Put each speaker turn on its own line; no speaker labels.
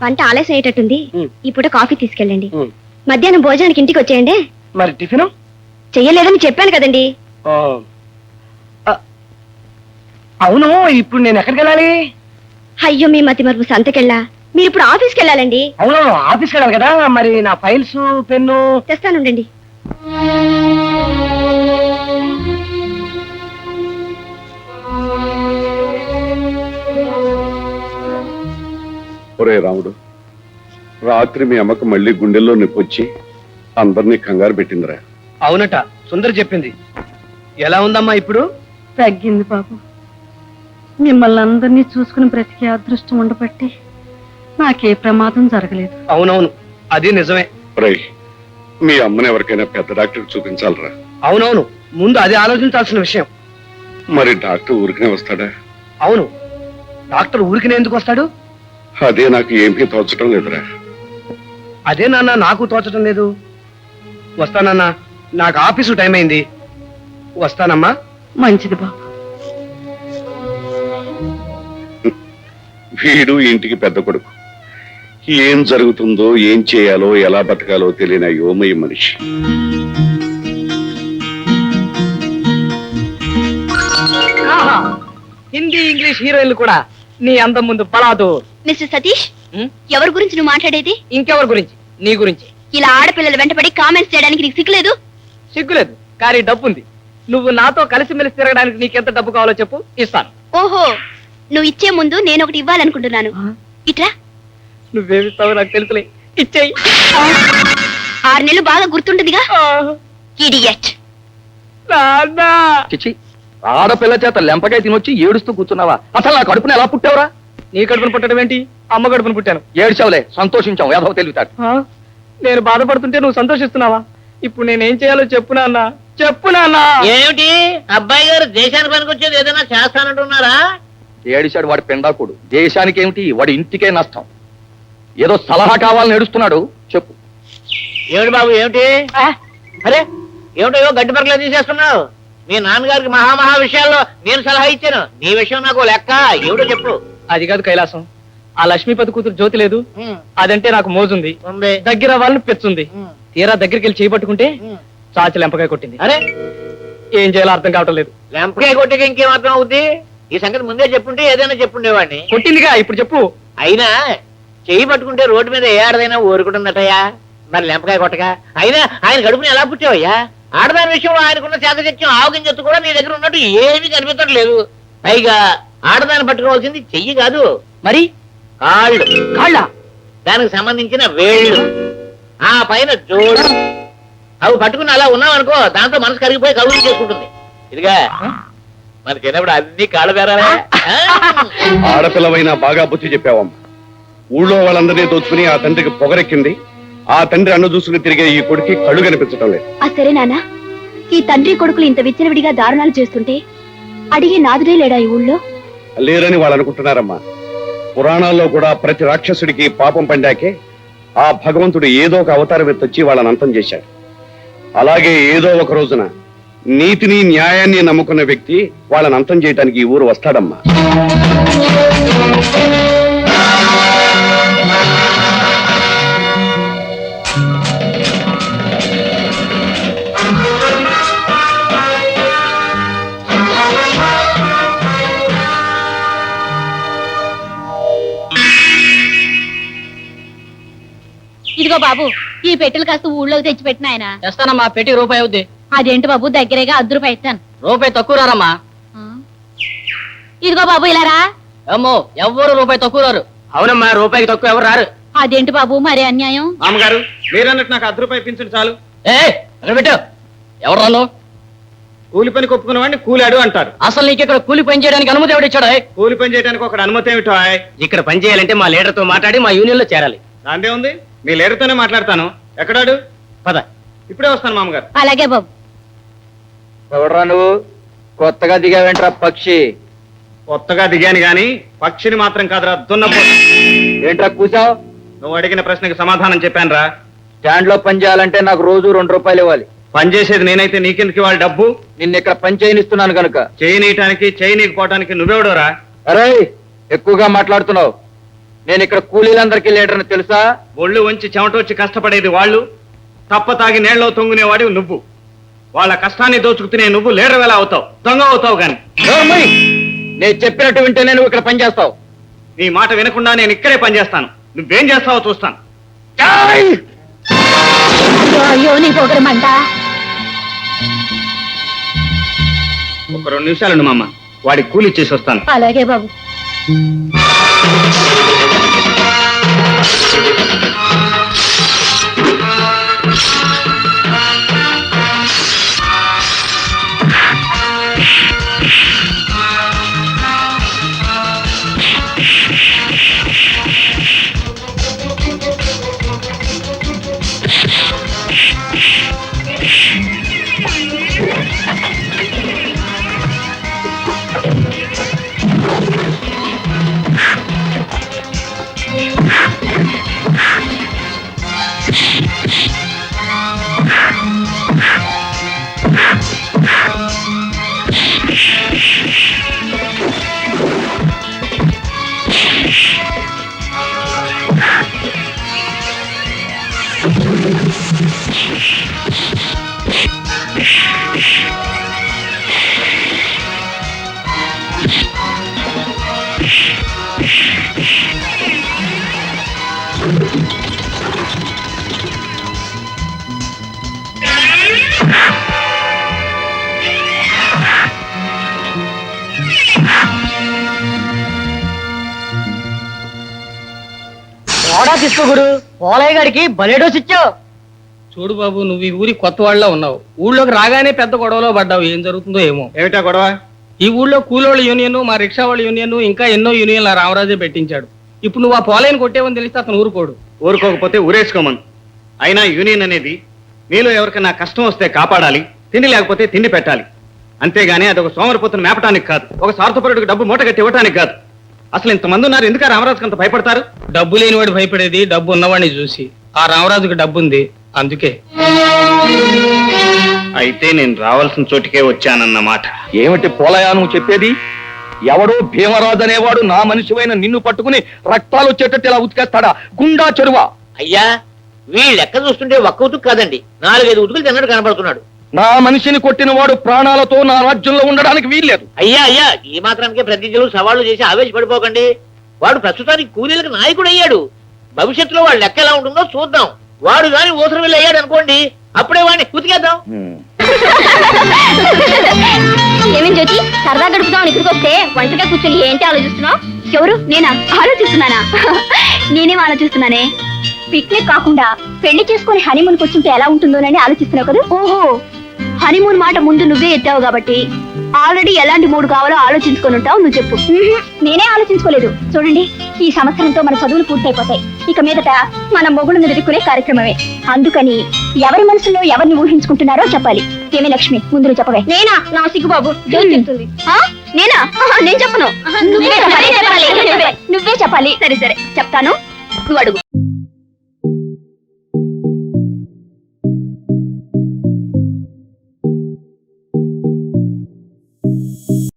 వంట ఆలస్యం అయ్యేటట్టుంది. ఈ పూట కాఫీ తీసుకెళ్ళండి. మధ్యాహ్నం భోజనానికి ఇంటికి వచ్చేయండి.
మరి టిఫిన్
చెయ్యలేదని చెప్పాను కదండి.
అవును, ఇప్పుడు నేను ఎక్కడికి వెళ్ళాలి?
అయ్యో, మీ మతి మరుపు సంతకెళ్ళా. మీరు ఇప్పుడు ఆఫీస్కి వెళ్ళాలండి.
అవును, ఆఫీస్కి వెళ్ళాలి కదా. మరి నా ఫైల్స్, పెన్ను
తెస్తానుండండి.
ఒరే రాముడు, రాత్రి మీ అమ్మకు మళ్ళీ గుండెల్లో నొప్పొచ్చి అందరినీ కంగారు పెట్టిందిరా.
అవునట, సుందర్ చెప్పింది. ఎలా ఉందమ్మా ఇప్పుడు?
తగ్గింది బాబు. మిమ్మల్ని అందరినీ చూసుకుని బ్రతికే అదృష్టం ఉండబట్టి నాకే ప్రమాదం జరగలేదు.
అవునవును, అది నిజమే.
రే, మీ అమ్మని ఎవరికైనా పెద్ద డాక్టర్ చూపించాలరా.
అవునవును, ముందు అది ఆలోచించాల్సిన విషయం.
మరి డాక్టర్ ఊరికనే వస్తాడా?
అవును, డాక్టర్ ఊరికినే ఎందుకు వస్తాడు?
అదే నాకు ఏమీ తోచడం లేదురా.
అదే నాన్న, నాకు తోచడం లేదు. వస్తానన్నా, నాకు ఆఫీసు టైం అయింది. వస్తానమ్మా.
మంచిది బాబు.
వీడు ఇంటికి పెద్ద కొడుకు. ఏం జరుగుతుందో, ఏం చేయాలో, ఎలా బతకాలో తెలియని యోమయ మనిషి.
హిందీ ఇంగ్లీష్ హీరోయిన్లు కూడా నీ అందం ముందు పలాదు.
మిస్టర్ సతీష్, ఎవరి గురించి నువ్వు మాట్లాడేది?
ఇంకెవరి గురించి? నీ గురించి.
ఇలా ఆడపిల్లల వెంటపడి కామెంట్స్ చేయడానికి నీకు సిగ్గులేదు?
సిగ్గులేదు, కానీ డబ్బు ఉంది. నువ్వు నాతో కలిసిమెలిసి తిరగడానికి నీకెంత డబ్బు కావాలో చెప్పు, ఇస్తాను.
ఓహో, నువ్వు ఇచ్చే ముందు నేను ఒకటి ఇవ్వాలనుకుంటున్నాను. ఇట్రా.
నువ్వేమిస్తావో నాకు తెలుసులే, ఇచ్చేయి.
6 నెలలు బాగా గుర్తుంటుందిగా. ఇడియట్.
చిచి, ఆడపిల్ల చేత లెంపకాయ తినొచ్చి ఏడుస్తూ కూర్చున్నావా? అసలు నా కడుపుని ఎలా పుట్టావురా?
నీ కడుపును పుట్టడం ఏంటి? అమ్మ కడుపును పుట్టాను.
ఏడ్చావులే, సంతోషించావు. ఏదో తెలివితాడు.
నేను బాధపడుతుంటే నువ్వు సంతోషిస్తున్నావా? ఇప్పుడు నేనేం చేయాలో చెప్పు నాన్న, చెప్పు నాన్న.
ఏమిటి అబ్బాయి గారు దేశానికి పనికొచ్చేది ఏదైనా చేస్తానంటున్నారా?
ఏడిశాడు వాడి పెండాకుడు. దేశానికి ఏమిటి, వాడి ఇంటికే నష్టం. ఏదో సలహా కావాలని ఏడుస్తున్నాడు, చెప్పు.
ఏమిటి బాబు, ఏమిటి? అరే ఏమిటో గడ్డి పరకలు తీసేస్తున్నావు. మీ నాన్నగారికి మహా విషయాల్లో నేను సలహా ఇచ్చాను. నీ విషయం నాకు లెక్క. ఏమిటో చెప్పు.
అది కాదు కైలాసం, ఆ లక్ష్మీపతి కూతురు జ్యోతి లేదు, అదంటే నాకు మోజుంది. దగ్గర వాళ్ళని పెచ్చుంది. తీరా దగ్గరికి వెళ్ళి చేయబట్టుకుంటే చాచి లెంపకాయ కొట్టింది.
అరే,
ఏం చేయాలో అర్థం కావటం లేదు.
లెంపకాయ కొట్టేకి ఇంకేం అర్థం అవుద్ది? ఈ సంగతి ముందే చెప్పుంటే ఏదైనా చెప్పుండేవాడిని.
కొట్టిందిగా, ఇప్పుడు చెప్పు.
అయినా చెయ్యి పట్టుకుంటే రోడ్డు మీద ఏ ఆడదైనా ఊరుకుంటుందటయ్యా. మరి లెంపకాయ కొట్టగా అయినా ఆయన కడుపుని ఎలా పుట్టావయ్యా? ఆడదాని విషయంలో ఆయనకున్న చేతచత్యం ఆవగించత్తు కూడా నీ దగ్గర ఉన్నట్టు ఏమీ కనిపించట్లేదు. పైగా ఆడదాన్ని పట్టుకోవాల్సింది చెయ్యి కాదు,
మరి
కాళ్ళు.
కాళ్ళ,
దానికి సంబంధించిన వేళ్ళు, ఆ పైన జోడు. అవి పట్టుకుని అలా ఉన్నావనుకో, దాంతో మనసు కరిగిపోయి కలుగులు చేసుకుంటుంది. ఇదిగా మనకి చిన్నప్పుడు అన్ని కాళ్ళ బేరాలే.
ఆడపిల్లవైనా బాగా బుద్ధి చెప్పావమ్మా. ఊళ్ళో వాళ్ళందరినీ దోచుకుని ఆ తండ్రికి పొగరెక్కింది. ఆ తండ్రి అన్ను చూసుకుని తిరిగే ఈ కొడుకు కళ్ళు కనిపించడం లేదు.
సరే నాన్న, ఈ తండ్రి కొడుకులు ఇంత విచ్చలవిడిగా దారుణాలు చేస్తుంటే అడిగే నాదుడే లేడా ఈ ఊళ్ళో?
లేరని వాళ్ళు అనుకుంటున్నారమ్మా. పురాణాల్లో కూడా ప్రతి రాక్షసుడికి పాపం పండాకే ఆ భగవంతుడు ఏదో ఒక అవతారం ఎత్తొచ్చి వాళ్ళని అంతం చేశాడు. అలాగే ఏదో ఒక రోజున నీతిని న్యాయాన్ని నమ్ముకున్న వ్యక్తి వాళ్ళని అంతం చేయడానికి ఈ ఊరు వస్తాడమ్మా.
ఇదిగో బాబు, ఈ పెట్టెలు కాస్త ఊళ్ళోకి తెచ్చి పెట్టిన ఆయన.
తెస్తానమ్మా, పెట్టి రూపాయి అవుద్ది.
అదేంటి బాబు, దగ్గరేగా 10 రూపాయలు ఇస్తాను.
రూపాయి తక్కువ రారమ్మా.
ఇదిగో బాబు, ఇలా రా.
అమ్మో, ఎవ్వరు రూపాయి తక్కువ రారు. అవునమ్మా, రూపాయికి తక్కువ ఎవరు రారు.
అదేంటి బాబు, మరీ అన్యాయం.
మామగారు, మీరన్నట్టు నాకు 10 రూపాయలు పింఛను చాలు.
పెట్టు. ఎవరు రాను?
కూలి పని కొప్పుకున్న వాడిని కూలాడు అంటారు.
అసలు నీకు ఇక్కడ కూలి పని చేయడానికి అనుమతి ఎవడిచ్చాడు?
కూలి పని చేయడానికి ఒక అనుమతి ఏమిటో? ఇక్కడ పని చేయాలంటే మా లీడర్ తో మాట్లాడి మా యూనియన్ లో చేరాలి. దాందే ఉంది, మీ లీడర్ తోనే మాట్లాడతాను. ఎక్కడాడు? పద, ఇప్పుడే వస్తాను మామగారు.
అలాగే బాబు.
ఎవడరా నువ్వు? కొత్తగా దిగావేంట్రా పక్షి?
కొత్తగా దిగాను గాని పక్షిని మాత్రం కాదురా, దున్నపో.
ఏంట్రా కూసావు?
నువ్వు అడిగిన ప్రశ్నకి సమాధానం చెప్పాను రా.
స్టాండ్ లో పని చేయాలంటే నాకు రోజు 2 రూపాయలు ఇవ్వాలి.
పని చేసేది నేనైతే నీకెందుకు వాళ్ళ డబ్బు?
నిన్ను ఇక్కడ పని చేయనిస్తున్నాను కనుక.
చేయనీయటానికి చేయనీకపోవటానికి నువ్వెవడోరా?
అరే, ఎక్కువగా మాట్లాడుతున్నావు. నేను ఇక్కడ కూలీలందరికీ లీడర్ని తెలుసా?
ఒళ్ళు వంచి చెమట వచ్చి కష్టపడేది వాళ్ళు, తప్ప తాగి నీళ్ళలో తొంగునేవాడివి నువ్వు. వాళ్ళ కష్టాన్ని దోచుకుతునే నువ్వు లీడర్ ఎలా అవుతావు? దొంగ అవుతావు గాని.
నోర్మయ్! నేను చెప్పినట్టు వింటేనే నువ్వు ఇక్కడ పనిచేస్తావు.
నీ మాట వినకుండా నేను ఇక్కడే పనిచేస్తాను. నువ్వేం చేస్తావో చూస్తాను.
అయ్యో నీ పొగరమంట.
ఒక 2 నిమిషాలు మా అమ్మ, వాడికి కూలి ఇచ్చేసి వస్తాను.
అలాగే బాబు.
తీసుకోగురు పోలయ్య గారికి బలేడోస్ ఇచ్చావు.
చూడు బాబు, నువ్వు ఈ ఊరి కొత్త వాళ్ళ ఉన్నావు. ఊళ్ళోకి రాగానే పెద్ద గొడవలో పడ్డావు. ఏం జరుగుతుందో ఏమో.
ఏమిటా గొడవ?
ఈ ఊళ్ళో కూలోళ్ళ యూనియన్, మా రిక్షా వాళ్ళ యూనియన్, ఇంకా ఎన్నో యూనియన్లు రామరాజే పెట్టించాడు. ఇప్పుడు నువ్వు ఆ పోలయ్యని కొట్టేవని తెలిస్తే అతను ఊరుకోడు.
ఊరుకోకపోతే ఊరేసుకోమను. అయినా యూనియన్ అనేది మీలో ఎవరికైనా కష్టం వస్తే కాపాడాలి, తిండి లేకపోతే తిండి పెట్టాలి. అంతేగాని అది ఒక సోమరిపోతును మేపటానికి కాదు, ఒక స్వార్థపరుడికి డబ్బు మూట కట్టి ఇవ్వటానికి కాదు. అసలు ఇంతమంది ఉన్నారు, ఎందుకు రామరాజుకి అంత భయపడతారు?
డబ్బు లేనివాడు భయపడేది డబ్బు ఉన్నవాడిని చూసి. ఆ రామరాజుకి డబ్బు ఉంది, అందుకే.
అయితే నేను రావాల్సిన చోటికే వచ్చానన్నమాట.
ఏమిటి పోలయ్య నువ్వు చెప్పేది? ఎవడో భీమరాజు అనేవాడు నా మనిషివైన నిన్ను పట్టుకుని రక్తాలు వచ్చేటట్టు ఇలా ఉతికేస్తాడా? గుండా చెరువా?
అయ్యా వీళ్ళు లెక్క చూస్తుంటే ఒక్క ఉతుకు కాదండి, 4-5 ఉతుకులు తిన్నట్టు కనబడుతున్నాడు.
నా మనిషిని కొట్టిన వాడు ప్రాణాలతో నా రాజ్యంలో ఉండడానికి వీల్లేదు.
అయ్యా అయ్యా ఈ మాత్రానికే ప్రతిజ్ఞలు సవాళ్లు చేసి ఆవేశపడిపోకండి. వాడు ప్రస్తుతానికి కూలీలకు నాయకుడు అయ్యాడు. భవిష్యత్తులో వాడు లెక్క ఎలా ఉంటుందో చూద్దాం. వాడు గాని ఊసర వెళ్ళి అయ్యాడు అనుకోండి, అప్పుడే వాడిని ఉతికేద్దాం.
ఏమేం జ్యోతి, సరదా గడుపుదాం ఇక్కడికి వస్తే వంటగా కూర్చొని ఏంటి ఆలోచిస్తున్నావు? ఎవరు? నేనా ఆలోచిస్తున్నానా? నేనేం ఆలోచిస్తున్నానే, పిక్నిక్ కాకుండా పెళ్లి చేసుకుని హనీమూన్ కూర్చుంటే ఎలా ఉంటుందోనని ఆలోచిస్తున్నావు కదా. ఓహో, హనీమూన్ మాట ముందు నువ్వే ఎత్తావు కాబట్టి ఆల్రెడీ ఎలాంటి మూడు కావాలో ఆలోచించుకొని ఉంటావు. నువ్వు చెప్పు. నేనే ఆలోచించుకోలేదు. చూడండి, ఈ సంవత్సరంతో మన చదువులు పూర్తయిపోతాయి. ఇక మీదట మన మొగుడు నిలుపుకునే కార్యక్రమమే. అందుకని ఎవరి మనసులో ఎవరిని ఊహించుకుంటున్నారో చెప్పాలి. ఏమి లక్ష్మి, ముందు నువ్వు చెప్పవే. నేనా? నా సిగ్గుబాబు చెప్తుంది. నేనా? నేను చెప్పను. నువ్వే చెప్పాలి. సరే సరే చెప్తాను, నువ్వు అడుగు.